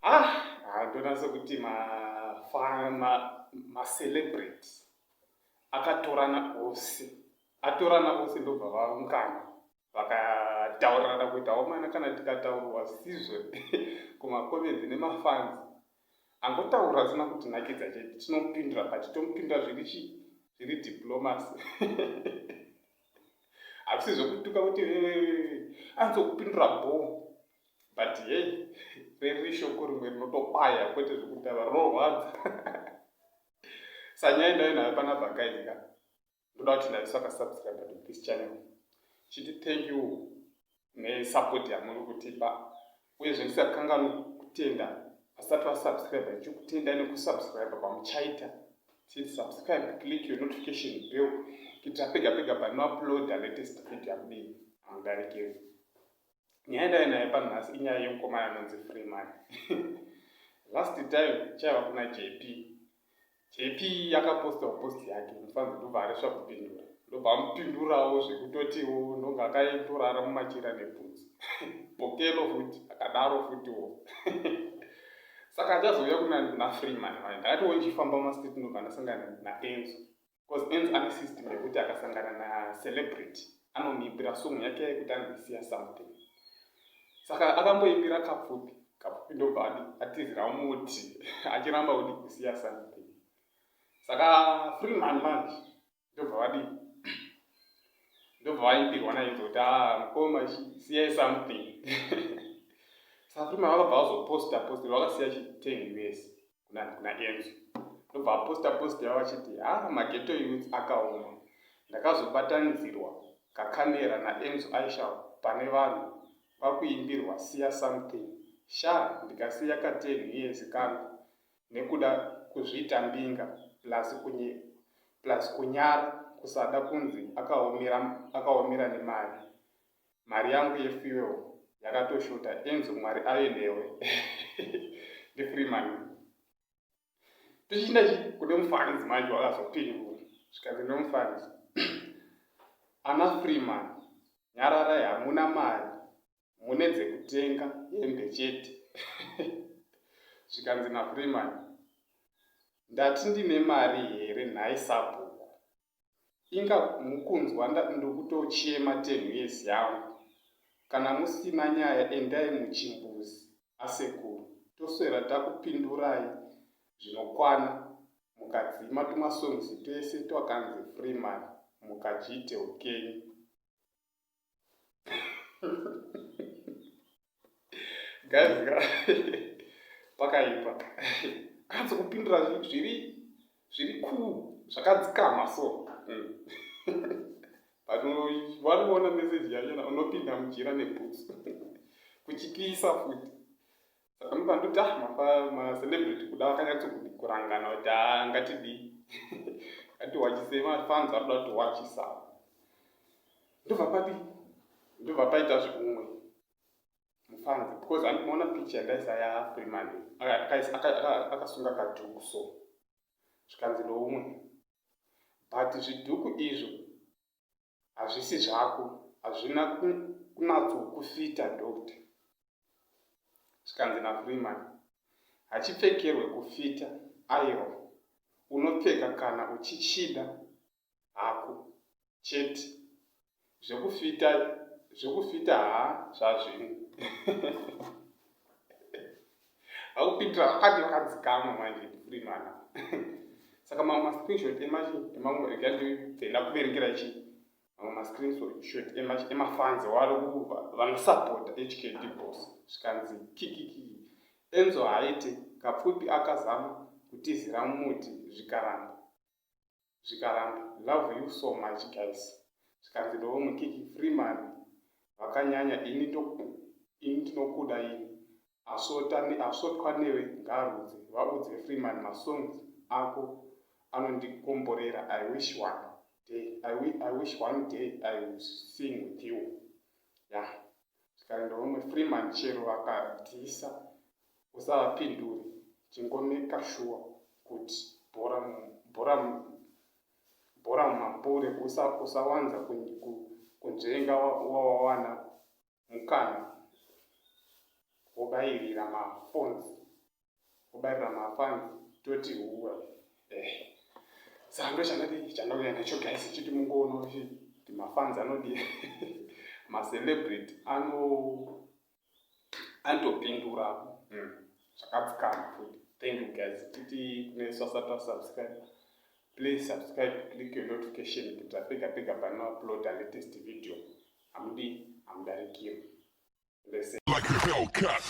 Ndonase kuti ma-celebrity akatorana ose ndobva vaungana vakataurirana kuti aumana kana tikataurwa sizvo kumakomenzi nemafanzi angotaura zina kuti nakidza chete tinomupindura but tomupindura zviri diplomasi hakusi zvokutuka kuti anzokupindura bho but hey riri shoko rimwe rinotobaya kwete zvokutava rohwadza sanyaya ndainayo panapa guys ndoda kuti naviso akasubscribe to this channel chiti thank you nesupport yamuri kutipa uyezve ndisakangani kutenda asati wasubscribe ndichikutendai nekusubscribe kwamuchaita chiti subscribe click your notification bell kuitira pega pega panouploada latest video yamudii amudarikire. Nyaya ndainayo panhasi inyaya yemukomana anonzi Freeman. Last time chaiva kuna JP yakaposta post yake mufanzi ndobva aresva kupindura ndobva amupindurawo zvekutotiwo ndonga akaitorara mumachira nebvudzi bhokelo futi akadaro futiwo saka achazouya kuna Freeman ndakatiwo ndichifamba mumastreet ndobva ndasangana naEnzo because Enzo ane system yekuti akasangana nacelebrity anomuimbira song yake yekuti anozisiya something. Saka akamboimbira kapfupi ndobva atizira muti achiramba kuti kusiya something. Saka Freeman manje ndobva vaimbirwa naEnzo kuti mukoma siyai something. Saka Freeman vakabva vazoposta vakasiya chi10 US kuna Enzo ndobva vaposta yavo vachiti mageto youth akaoma ndakazobatanidzirwa kakamera naEnzo aisha pane vanhu vakuimbirwa siya something ndikasiya ka10 years kangu nekuda kuzviita mbinga plus kunyara kusada kunzi akaomera nemari yangu yefuel yakatoshota Enzo mwari aendewe ndiFreeman. Tichienda kune mufanzi manje wakazopindura zvikanzi nemufanzi ana Freeman nyararai hamuna mari mune dzekutenga hembe chete zvikanzi naFreeman ndati ndine mari here nhai sabhuku inga mukunzwa ndokutochema 10 years yangu kana musina nyaya endai muchimbuzi asekuru toswera takupindurai zvinokwana mukadzima tumasongs tese twakanzi Freeman mukachiite ukenyu. Guys, pakaipa kanzi kupindura zviri cool zvakadzikama so but vari kuona message yachona unopinda mujira nebhutsu kuchikisa futi. Saka ndoti macelebrity kuda vakanyatsokurangana kuti ngatidii ngatiwachise mafans varikuda kutowachisa ndobva paita zvimwe mufanzi because andinoona picture yandaisa yaFreeman akasunga kadhuku so zvikanzi noumwe but zvidhuku izvo hazvisi zvako hazvina kunatsokufita doctor zvikanzi naFreeman hachipfekerwe kufita airo unopfeka kana uchichida hako chete zvekufita zvazvino akupindura akati vakadzikama manje Freeman. Saka mamwe mascreenshot emamwe ndenda kuverengera ichi mamwe mascreenshot emafanzi vanosapota HKD boss zvikanzi kikiki Enzo haite kapfupi akazama kutizira muti zvikaramba love you so much guys zvikanzi ndoumwe kiki Freeman vakanyanya ini ndinokuda ini asotwa newe ngarudzi vaudze Freeman masongs ako anondikomborera I wish one day I will sing with you. Zvikanzi ndoumwe Freeman chero akadhisa usavapindure chingomeka sure kuti bhora mumapure usawanza kunzvenga wawana mukana wobairira mafonzi kubairira mafans toti saka ndo chandauya nacho guys, chiti mungoona kuti mafans anodi macelebrity anotopindura zvakapfukama futi. Thank you guys. Titi kuneswasata subscribe, please subscribe, click your notification kuitira pega pega pano upload a latest video. Amudarikire. Like a Hellcat.